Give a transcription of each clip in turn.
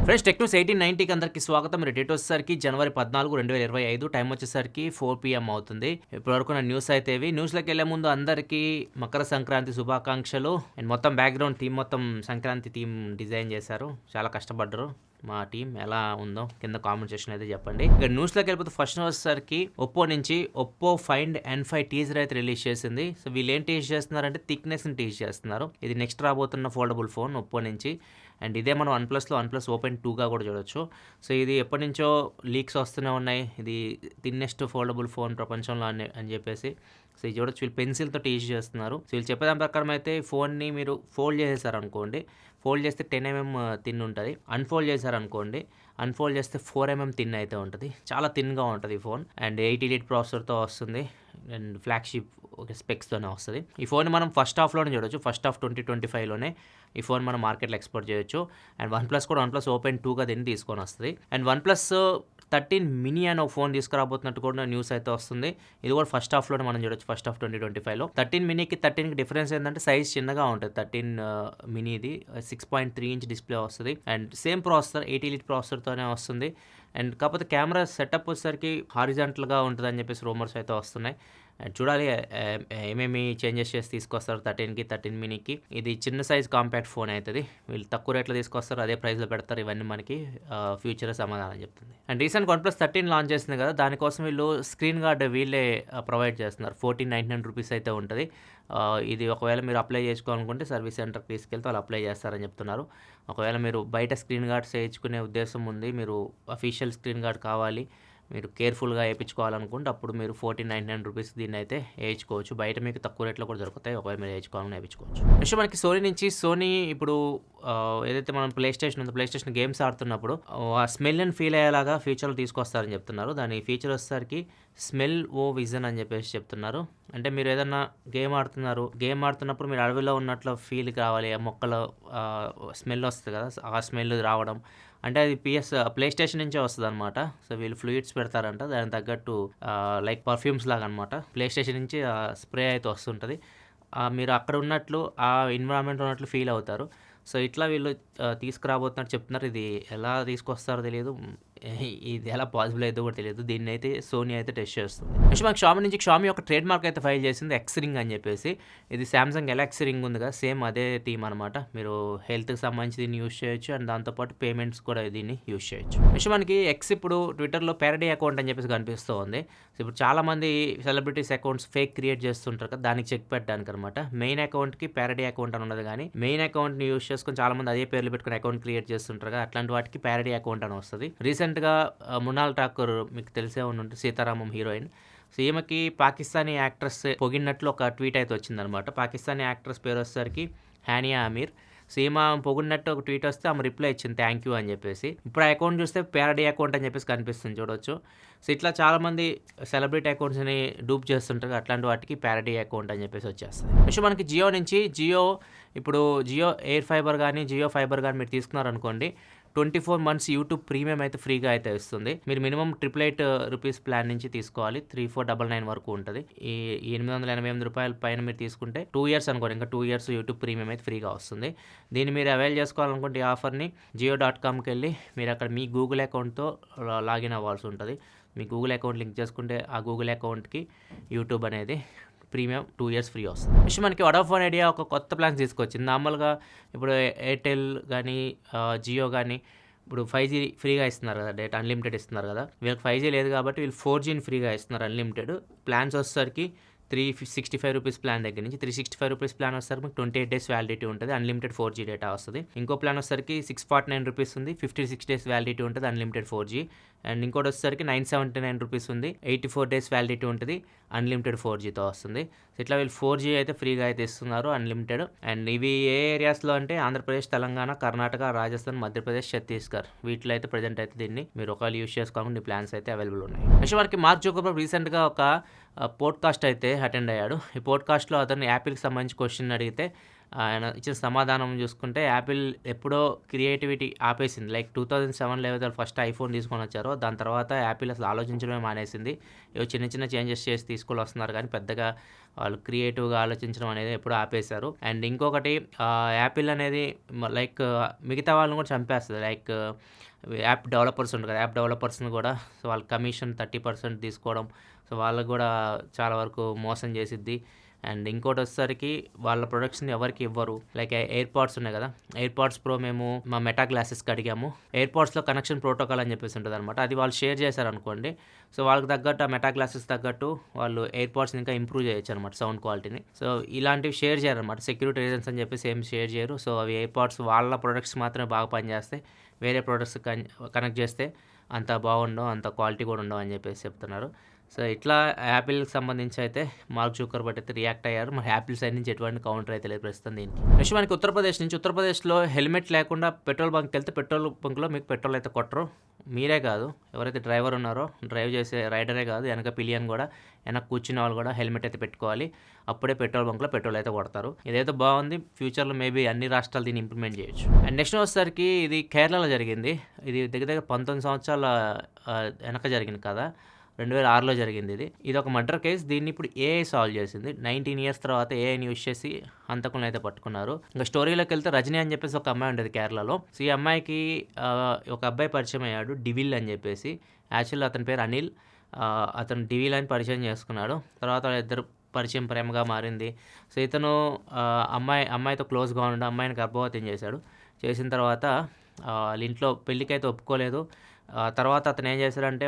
Friends tech news 1890కి అందరికీ స్వాగతం. Date వచ్చేసరికి జనవరి 14, 2025. టైం వచ్చేసరికి 4 PM అవుతుంది. ఇప్పటివరకు నా న్యూస్ అయితే ఇవి. న్యూస్లోకి వెళ్ళే ముందు అందరికీ మకర సంక్రాంతి శుభాకాంక్షలు. అండ్ మొత్తం బ్యాక్గ్రౌండ్ థీమ్ మొత్తం సంక్రాంతి థీమ్ డిజైన్ చేశారు. చాలా కష్టపడ్డారు. మా టీం ఎలా ఉందో కింద కామెంట్ సెక్షన్ అయితే చెప్పండి. ఇక న్యూస్లోకి వెళ్ళిపోతే ఫస్ట్ వచ్చేసరికి ఒప్పో నుంచి ఒప్పో ఫైండ్ N5 టీజర్ అయితే రిలీజ్ చేసింది. సో వీళ్ళు ఏం టీజ్ చేస్తున్నారంటే థిక్నెస్ని టీజ్ చేస్తున్నారు. ఇది నెక్స్ట్ రాబోతున్న ఫోల్డబుల్ ఫోన్ ఒప్పో నుంచి. అండ్ ఇదే మనం వన్ప్లస్ ఓపెన్ 2గా కూడా చూడొచ్చు. సో ఇది ఎప్పటి నుంచో లీక్స్ వస్తూనే ఉన్నాయి, ఇది థిన్నెస్ట్ ఫోల్డబుల్ ఫోన్ ప్రపంచంలో అని చెప్పేసి. సో ఇది చూడొచ్చు, వీళ్ళు పెన్సిల్తో టీజ్ చేస్తున్నారు. సో వీళ్ళు చెప్పేదాని ప్రకారం అయితే ఫోన్ని మీరు ఫోల్డ్ చేసేసారనుకోండి, ఫోల్డ్ చేస్తే 10mm థిన్ ఉంటుంది. అన్ఫోల్డ్ చేశారనుకోండి, అన్ఫోల్డ్ చేస్తే 4mm థిన్ అయితే ఉంటుంది. చాలా థిన్గా ఉంటుంది ఈ ఫోన్. అండ్ 888 ప్రాసెసర్తో వస్తుంది. అండ్ ఫ్లాగ్షిప్ స్పెక్స్తోనే వస్తుంది. ఈ ఫోన్ మనం ఫస్ట్ హాఫ్లోనే చూడొచ్చు. ఫస్ట్ హాఫ్ 2025లోనే ఈ ఫోన్ మనం మార్కెట్లో ఎక్స్పోర్ట్ చేయొచ్చు. అండ్ వన్ప్లస్ ఓపెన్ 2గా దీన్ని తీసుకొని వస్తుంది. అండ్ వన్ప్లస్ 13 మినీ అని ఒక ఫోన్ తీసుకురాబోతున్నట్టు కూడా న్యూస్ అయితే వస్తుంది. ఇది కూడా ఫస్ట్ హాఫ్లోనే మనం చూడొచ్చు. ఫస్ట్ హాఫ్ 2025లో 13 మినీకి 13కి డిఫరెన్స్ ఏంటంటే సైజ్ చిన్నగా ఉంటుంది. 13 మినీది 6.3 ఇంచ్ డిస్ప్లే వస్తుంది. అండ్ సేమ్ ప్రాసెసర్ 888 ప్రాసెసర్తోనే వస్తుంది. అండ్ కాకపోతే కెమెరా సెటప్ వచ్చేసరికి హారిజాంటల్గా ఉంటుందని చెప్పేసి రూమర్స్ అయితే వస్తున్నాయి. చూడాలి ఏమేమి చేంజెస్ చేసి తీసుకొస్తారు 13కి 13 మినీకి. ఇది చిన్న సైజ్ కాంపాక్ట్ ఫోన్ అవుతుంది. వీళ్ళు తక్కువ రేట్లో తీసుకొస్తారు, అదే ప్రైస్లో పెడతారు. ఇవన్నీ మనకి ఫ్యూచర్ సమాధానం చెప్తుంది. అండ్ రీసెంట్ వన్ప్లస్ 13 లాంచ్ చేసింది కదా, దానికోసం వీళ్ళు స్క్రీన్ గార్డ్ వీళ్ళే ప్రొవైడ్ చేస్తున్నారు. 1499 రూపీస్ అయితే ఉంటుంది. ఇది ఒకవేళ మీరు అప్లై చేసుకోవాలనుకుంటే సర్వీస్ సెంటర్కి తీసుకెళ్తే వాళ్ళు అప్లై చేస్తారని చెప్తున్నారు. ఒకవేళ మీరు బయట స్క్రీన్ గార్డ్స్ వేయించుకునే ఉద్దేశం ఉంది, మీరు అఫీషియల్ స్క్రీన్ గార్డ్ కావాలి, మీరు కేర్ఫుల్గా వేయించుకోవాలనుకుంటే అప్పుడు మీరు 1499 రూపీస్ దీన్ని అయితే వేయించుకోవచ్చు. బయట మీకు తక్కువ రేట్లో కూడా దొరుకుతాయి. ఒకవేళ మీరు వేయించుకోవాలని వేయించుకోవచ్చు. నెక్స్ట్ మనకి సోనీ ఇప్పుడు ఏదైతే మనం ప్లే స్టేషన్ గేమ్స్ ఆడుతున్నప్పుడు ఆ స్మెల్ అండ్ ఫీల్ అయ్యేలాగా ఫ్యూచర్లో తీసుకొస్తారని చెప్తున్నారు. దాని ఫీచర్ వచ్చేసరికి స్మెల్ ఓ విజన్ అని చెప్పేసి చెప్తున్నారు. అంటే మీరు ఏదన్నా గేమ్ ఆడుతున్నప్పుడు మీరు అడవిలో ఉన్నట్లు ఫీల్ కావాలి, ఆ మొక్కలో స్మెల్ వస్తుంది కదా, ఆ స్మెల్ రావడం. అంటే అది ప్లే స్టేషన్ నుంచే వస్తుంది అనమాట. సో వీళ్ళు ఫ్లూయిడ్స్ పెడతారంట, దానికి తగ్గట్టు లైక్ పర్ఫ్యూమ్స్ లాగా అనమాట. ప్లే స్టేషన్ నుంచి స్ప్రే అయితే వస్తుంటుంది. మీరు అక్కడ ఉన్నట్లు ఆ ఎన్విరాన్మెంట్ ఉన్నట్లు ఫీల్ అవుతారు. సో ఇట్లా వీళ్ళు తీసుకురాబోతున్నట్టు చెప్తున్నారు. ఇది ఎలా తీసుకొస్తారో తెలియదు, ఇది ఎలా పాసిబుల్ అయితే కూడా తెలియదు. దీన్ని అయితే సోనీ అయితే టెస్ట్ చేస్తుంది. నెక్స్ట్ మనకి షామీ ఒక ట్రేడ్ మార్క్ అయితే ఫైల్ చేసింది, ఎక్స్ రింగ్ అని చెప్పేసి. ఇది శాంసంగ్ గెలాక్సీ రింగ్ ఉంది కదా, సేమ్ అదే థీమ్ అనమాట. మీరు హెల్త్కి సంబంధించి దీన్ని యూస్ చేయొచ్చు, అండ్ దాంతోపాటు పేమెంట్స్ కూడా దీన్ని యూస్ చేయొచ్చు. నెక్స్ట్ మనకి ఎక్స్ ఇప్పుడు ట్విట్టర్లో ప్యారడీ అకౌంట్ అని చెప్పేసి కనిపిస్తూ ఉంది. సో ఇప్పుడు చాలామంది సెలబ్రిటీస్ అకౌంట్స్ ఫేక్ క్రియేట్ చేస్తుంటారు కదా, దానికి చెక్ పెట్టడానికి అనమాట. మెయిన్ అకౌంట్కి ప్యారడీ అకౌంట్ అని ఉండదు, కానీ మెయిన్ అకౌంట్ని యూస్ చేసుకొని చాలామంది అదే పేర్లు పెట్టుకుని అకౌంట్ క్రియేట్ చేస్తుంటారు కదా, అట్లాంటి వాటికి ప్యారడీ అకౌంట్ అని వస్తుంది. రీసెంట్గా మృణాల్ ఠాకూర్ మీకు తెలిసే ఉంటుంది, సీతారామం హీరోయిన్. సో ఈమెకి పాకిస్తానీ యాక్ట్రెస్ పొగిడినట్లు ఒక ట్వీట్ అయితే వచ్చిందనమాట. పాకిస్తానీ యాక్ట్రెస్ పేరు వచ్చేసరికి హానియా అమీర్. సో ఈమె పొగిడినట్టు ఒక ట్వీట్ వస్తే ఆమె రిప్లై ఇచ్చింది, థ్యాంక్ యూ అని చెప్పేసి. ఇప్పుడు ఆ అకౌంట్ చూస్తే ప్యారడీ అకౌంట్ అని చెప్పేసి కనిపిస్తుంది, చూడొచ్చు. సో ఇట్లా చాలామంది సెలబ్రిటీ అకౌంట్స్ని డూప్ చేస్తుంటారు, అట్లాంటి వాటికి ప్యారడీ అకౌంట్ అని చెప్పేసి వచ్చేస్తుంది. నెక్స్ట్ మనకి జియో ఇప్పుడు జియో ఎయిర్ ఫైబర్ కానీ జియో ఫైబర్ కానీ మీరు తీసుకున్నారనుకోండి, 24 months యూట్యూబ్ ప్రీమియం అయితే ఫ్రీగా అయితే ఇస్తుంది. మీరు మినిమం 888 రూపీస్ ప్లాన్ నుంచి తీసుకోవాలి. 3499 వరకు ఉంటుంది. ఈ 888 రూపాయల పైన మీరు తీసుకుంటే 2 years అనుకోండి, ఇంకా 2 years యూట్యూబ్ ప్రీమియం అయితే ఫ్రీగా వస్తుంది. దీన్ని మీరు అవైల్ చేసుకోవాలనుకుంటే ఈ ఆఫర్ని జియో.comకి వెళ్ళి మీరు అక్కడ మీ గూగుల్ అకౌంట్తో లాగిన్ అవ్వాల్సి ఉంటుంది. మీ గూగుల్ అకౌంట్ లింక్ చేసుకుంటే ఆ గూగుల్ అకౌంట్కి యూట్యూబ్ అనేది ప్రీమియం 2 years ఫ్రీ వస్తుంది. నెక్స్ట్ మనకి వడాఫోన్ ఐడియా ఒక కొత్త ప్లాన్స్ తీసుకొచ్చింది. నార్మల్గా ఇప్పుడు ఎయిర్టెల్ కానీ జియో కానీ ఇప్పుడు 5G ఫ్రీగా ఇస్తున్నారు కదా, డేటా అన్లిమిటెడ్ ఇస్తున్నారు కదా. వీళ్ళకి 5G లేదు కాబట్టి వీళ్ళు 4Gని ఫ్రీగా ఇస్తున్నారు అన్లిమిటెడ్. ప్లాన్స్ వచ్చేసరికి 365 రూపీస్ ప్లాన్ దగ్గర నుంచి 365 రూపీస్ ప్లాన్ వచ్చేసరికి మీకు 28 days వ్యాలిడిటీ ఉంటుంది, అన్లిమిటెడ్ 4G డేటా వస్తుంది. ఇంకో ప్లాన్ వచ్చేసరికి 649 రూపీస్ ఉంది, 56 days వ్యాలిడిటీ ఉంటుంది, అన్లిమిటెడ్ 4G. అండ్ ఇంకోటి వచ్చేసరికి 979 రూపీస్ ఉంది, 84 days వ్యాలిడిటీ ఉంటుంది, అన్లిమిటెడ్ 4Gతో వస్తుంది. ఇట్లా వీళ్ళు 4G అయితే ఫ్రీగా అయితే ఇస్తున్నారు అన్లిమిటెడ్. అండ్ ఇవి ఏ ఏరియాస్లో అంటే ఆంధ్రప్రదేశ్, తెలంగాణ, కర్ణాటక, రాజస్థాన్, మధ్యప్రదేశ్, ఛత్తీస్గఢ్ వీటిలో అయితే ప్రజెంట్ అయితే దీన్ని మీరు ఒకవేళ యూస్ చేసుకోవాలని ప్లాన్స్ అయితే అవైలబుల్ ఉన్నాయి. నెక్స్ట్ మనకి మార్క్ జుకర్బర్గ్ రీసెంట్గా ఒక పోడ్కాస్ట్ అయితే అటెండ్ అయ్యాడు. ఈ పోడ్కాస్ట్లో అతను యాపిల్కి సంబంధించి క్వశ్చన్ అడిగితే ఆయన ఇచ్చిన సమాధానం చూసుకుంటే యాపిల్ ఎప్పుడో క్రియేటివిటీ ఆపేసింది. లైక్ 2007లో ఏవైతే ఫస్ట్ ఐఫోన్ తీసుకొనొచ్చారో దాని తర్వాత యాపిల్ అసలు ఆలోచించడమే మానేసింది. ఏవో చిన్న చిన్న చేంజెస్ చేసి తీసుకొనొస్తున్నారు కానీ పెద్దగా వాళ్ళు క్రియేటివ్‌గా ఆలోచించడం అనేది ఎప్పుడో ఆపేశారు. అండ్ ఇంకొకటి యాపిల్ అనేది లైక్ మిగతా వాళ్ళని కూడా చంపేస్తది. లైక్ యాప్ డెవలపర్స్ ఉంటారు కదా! యాప్ డెవలపర్స్‌ని కూడా సో వాళ్ళ కమిషన్ 30% తీసుకోవడం. సో వాళ్ళకి కూడా చాలా వరకు మోసం చేసిద్ది. అండ్ ఇంకోటొచ్చేసరికి వాళ్ళ ప్రొడక్ట్స్‌ని ఎవరికీ ఇవ్వరు. లైక్ ఎయిర్ పాడ్స్ ఉన్నాయి కదా! ఎయిర్ పాడ్స్ ప్రో మేము మా మెటా గ్లాసెస్‌కి అడిగాము. ఎయిర్ పాడ్స్‌లో కనెక్షన్ ప్రోటోకాల్ అని చెప్పేసి ఉంటదనమాట. అది వాళ్ళు షేర్ చేశారనుకోండి. సో వాళ్ళకి తగ్గట్టు ఆ మెటా గ్లాసెస్ తగ్గట్టు వాళ్ళు ఎయిర్ పాడ్స్‌ని ఇంకా ఇంప్రూవ్ చేయొచ్చనమాట సౌండ్ క్వాలిటీని. సో ఇలాంటివి షేర్ చేయరనమాట. సెక్యూరిటీ రీజన్స్ అని చెప్పేసి ఏం షేర్ చేయరు. సో అవి ఎయిర్ పాడ్స్ వాళ్ళ ప్రొడక్ట్స్ మాత్రమే బాగా పనిచేస్తాయి. వేరే ప్రొడక్ట్స్ కనెక్ట్ చేస్తే అంత బాగుండవు, అంత క్వాలిటీ కూడా ఉండవు అని చెప్పేసి చెప్తున్నారు. సో ఇట్లా యాపిల్‌కి సంబంధించి అయితే మార్క్ జుకర్బర్గ్ అయితే రియాక్ట్ అయ్యారు. మరి యాపిల్ సైడ్ నుంచి ఎటువంటి కౌంటర్ అయితే లేదు ప్రస్తుతం దీనికి. నెక్స్ట్ మనకి ఉత్తరప్రదేశ్‌లో హెల్మెట్ లేకుండా పెట్రోల్ బంక్‌కెళ్తే పెట్రోల్ బంక్‌లో మీకు పెట్రోల్ అయితే కొట్టరు. మీరే కాదు ఎవరైతే డ్రైవర్ ఉన్నారో డ్రైవ్ చేసే రైడరే కాదు వెనక పిలియన్ కూడా వెనక కూర్చున్న వాళ్ళు కూడా హెల్మెట్ అయితే పెట్టుకోవాలి. అప్పుడే పెట్రోల్ బంక్‌లో పెట్రోల్ అయితే కొడతారు. ఇదైతే బాగుంది. ఫ్యూచర్‌లో మేబీ అన్ని రాష్ట్రాలు దీన్ని ఇంప్లిమెంట్ చేయొచ్చు. అండ్ నెక్స్ట్ వచ్చేసరికి ఇది కేరళలో జరిగింది. ఇది దగ్గర 19 సంవత్సరాల వెనక జరిగింది కదా! 2006లో జరిగింది ఇది. ఇదొక మర్డర్ కేస్. దీన్ని ఇప్పుడు ఏఐ సాల్వ్ చేసింది. 19 ఇయర్స్ తర్వాత ఏఐని యూజ్ చేసి హంతకులను అయితే పట్టుకున్నారు. ఇంకా స్టోరీలోకి వెళ్తే రజనీ అని చెప్పేసి ఒక అమ్మాయి ఉండేది కేరళలో. సో ఈ అమ్మాయికి ఒక అబ్బాయి పరిచయం అయ్యాడు డివిల్ అని చెప్పేసి. యాక్చువల్లీ అతని పేరు అనిల్. అతను డివిల్ అని పరిచయం చేసుకున్నాడు. తర్వాత వాళ్ళిద్దరు పరిచయం ప్రేమగా మారింది. సో ఇతను అమ్మాయితో క్లోజ్గా ఉండి అమ్మాయిని గర్భవతిని చేశాడు. చేసిన తర్వాత వాళ్ళ ఇంట్లో పెళ్ళికైతే ఒప్పుకోలేదు. తర్వాత అతను ఏం చేశాడంటే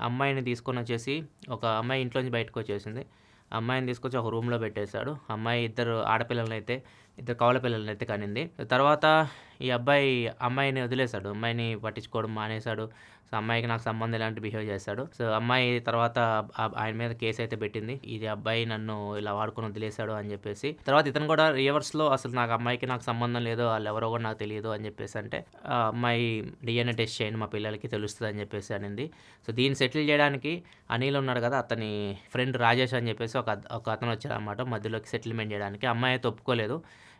అమ్మాయిని తీసుకొని వచ్చేసి ఒక అమ్మాయి ఇంట్లోంచి బయటకు వచ్చేసింది. అమ్మాయిని తీసుకొచ్చి ఒక రూమ్‌లో పెట్టేశాడు. అమ్మాయి ఇద్దరు కవల పిల్లలనైతే కనింది. తర్వాత ఈ అబ్బాయి అమ్మాయిని వదిలేశాడు. అమ్మాయిని పట్టించుకోవడం మానేశాడు. సో అమ్మాయికి నాకు సంబంధం ఇలాంటి బిహేవ్ చేశాడు. సో అమ్మాయి తర్వాత ఆయన మీద కేసు అయితే పెట్టింది. ఇది అబ్బాయి నన్ను ఇలా వాడుకొని వదిలేశాడు అని చెప్పేసి. తర్వాత ఇతను కూడా రివర్స్‌లో అసలు నాకు సంబంధం లేదు. వాళ్ళెవరో కూడా నాకు తెలియదు అని చెప్పేసి అంటే అమ్మాయి DNA టెస్ట్ చేయండి మా పిల్లలకి తెలుస్తది అని చెప్పేసి అనింది. సో దీన్ని సెటిల్ చేయడానికి అనిల్ ఉన్నాడు కదా! అతని ఫ్రెండ్ రాజేష్ అని చెప్పేసి ఒక అతను వచ్చాడనమాట మధ్యలోకి సెటిల్మెంట్ చేయడానికి. అమ్మాయి అయితే ఒప్పుకోలేదు.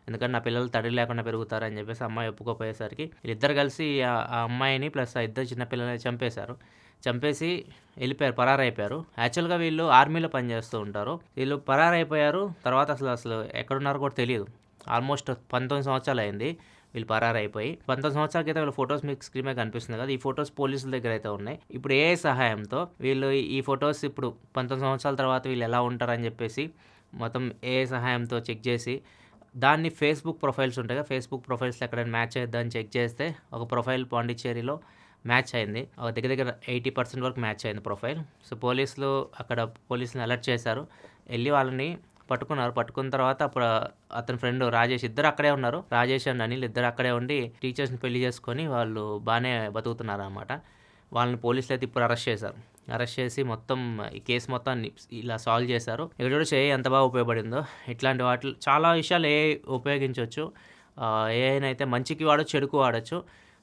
ఎందుకంటే నా పిల్లలు తండ్రి లేకుండా పెరుగుతారని చెప్పేసి అమ్మాయి ఒప్పుకోపోయేసరికి వీళ్ళిద్దరు కలిసి ఆ అమ్మాయిని ప్లస్ ఆ ఇద్దరు చిన్న పిల్లల్ని చంపేశారు. చంపేసి వెళ్ళిపోయారు, పరారైపోయారు. యాక్చువల్‌గా వీళ్ళు ఆర్మీలో పనిచేస్తూ ఉంటారు. వీళ్ళు పరారైపోయారు. తర్వాత అసలు ఎక్కడున్నారో కూడా తెలియదు. ఆల్మోస్ట్ 19 సంవత్సరాలు అయింది వీళ్ళు పరారైపోయి. 19 సంవత్సరాల క్రితం వీళ్ళ ఫోటోస్ మీకు స్క్రీన్ మీద కనిపిస్తుంది కదా! ఈ ఫోటోస్ పోలీసుల దగ్గర అయితే ఉన్నాయి. ఇప్పుడు ఏఐ సహాయంతో వీళ్ళు ఈ ఫోటోస్ ఇప్పుడు 19 సంవత్సరాల తర్వాత వీళ్ళు ఎలా ఉంటారని చెప్పేసి మొత్తం ఏఐ సహాయంతో చెక్ చేసి దాన్ని ఫేస్‌బుక్ ప్రొఫైల్స్ ఉంటాయి కదా! ఫేస్‌బుక్ ప్రొఫైల్స్‌లో ఎక్కడైనా మ్యాచ్ అయిద్దా చెక్ చేస్తే ఒక ప్రొఫైల్ పాండిచ్చేరిలో మ్యాచ్ అయింది. దగ్గర 80% వరకు మ్యాచ్ అయింది ప్రొఫైల్. సో పోలీసులని అలర్ట్ చేశారు. ఎళ్లి వాళ్ళని పట్టుకున్నారు. పట్టుకున్న తర్వాత అప్పుడు అతని ఫ్రెండ్ రాజేష్ ఇద్దరు అక్కడే ఉన్నారు. రాజేష్ అండ్ అనిల్ ఇద్దరు అక్కడే ఉండి టీచర్స్‌ని పెళ్లి చేసుకొని వాళ్ళు బానే బతుకుతున్నారనమాట. వాళ్ళని పోలీసులు అయితే ఇప్పుడు అరెస్ట్ చేశారు. అరెస్ట్ చేసి మొత్తం ఈ కేసు మొత్తాన్ని ఇలా సాల్వ్ చేశారు. ఇక్కడ చూడొచ్చు ఏఐ ఎంత బాగా ఉపయోగపడిందో. ఇట్లాంటి వాటిలో చాలా విషయాలు ఏఐ ఉపయోగించొచ్చు. ఏఐనైతే మంచికి వాడొచ్చు, చెడుకు వాడొచ్చు.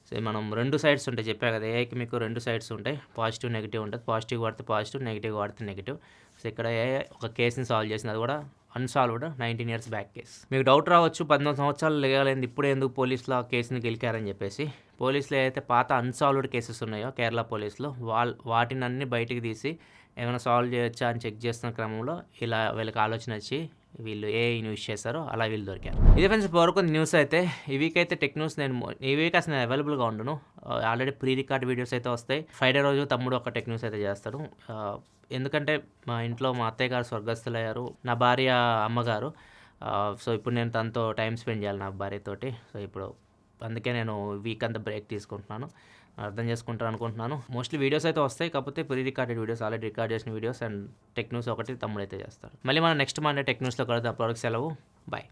సో మనం 2 సైడ్స్ ఉంటాయి చెప్పా కదా! ఏఐకి మీకు 2 సైడ్స్ ఉంటాయి. పాజిటివ్, నెగెటివ్ ఉంటది. పాజిటివ్ వాడితే పాజిటివ్, నెగెటివ్ వాడితే నెగెటివ్. సో ఇక్కడ ఏఐ ఒక కేస్‌ని సాల్వ్ చేసింది. అది కూడా అన్సాల్వ్డ్ 19 ఇయర్స్ బ్యాక్ కేస్. మీకు డౌట్ రావచ్చు 19 సంవత్సరాలు లేగలేంది ఇప్పుడే ఎందుకు పోలీసులు ఆ కేసుని గెలికారని చెప్పేసి. పోలీసులు ఏదైతే పాత అన్సాల్వ్డ్ కేసెస్ ఉన్నాయో కేరళ పోలీసులో వాటినన్నీ బయటికి తీసి ఏమైనా సాల్వ్ చేయొచ్చా అని చెక్ చేస్తున్న క్రమంలో ఇలా వీళ్ళకి ఆలోచన వచ్చి వీళ్ళు ఏఐని యూజ్ చేశారో అలా వీళ్ళు దొరికారు. ఇది ఫ్రెండ్స్ ఇప్పటివరకు న్యూస్ అయితే. ఈ వీక్ అయితే టెక్ న్యూస్ ఈ వీక్ అసలు నేను అవైలబుల్గా ఉండను. ఆల్రెడీ ప్రీ రికార్డ్ వీడియోస్ అయితే వస్తాయి. ఫ్రైడే రోజు తమ్ముడు ఒక టెక్ న్యూస్ అయితే చేస్తాడు. ఎందుకంటే మా ఇంట్లో మా అత్తయ్య గారు స్వర్గస్థులయ్యారు. నా భార్య అమ్మగారు. సో ఇప్పుడు నేను తనతో టైం స్పెండ్ చేయాలి నా భార్యతోటి. సో ఇప్పుడు అందుకే నేను వీక్ అంతా బ్రేక్ తీసుకుంటున్నాను. అర్థం చేసుకుంటారు అనుకుంటున్నాను. మోస్ట్లీ వీడియోస్ అయితే వస్తాయి. కాకపోతే pre recorded videos, already record చేసిన వీడియోస్ అండ్ టెక్ న్యూస్ ఒకటి తమ్ముడు అయితే చేస్తాడు. మళ్ళీ మనం నెక్స్ట్ మండే టెక్ న్యూస్లో కలుద్దాం. అప్పటివరకు సెలవు. బాయ్.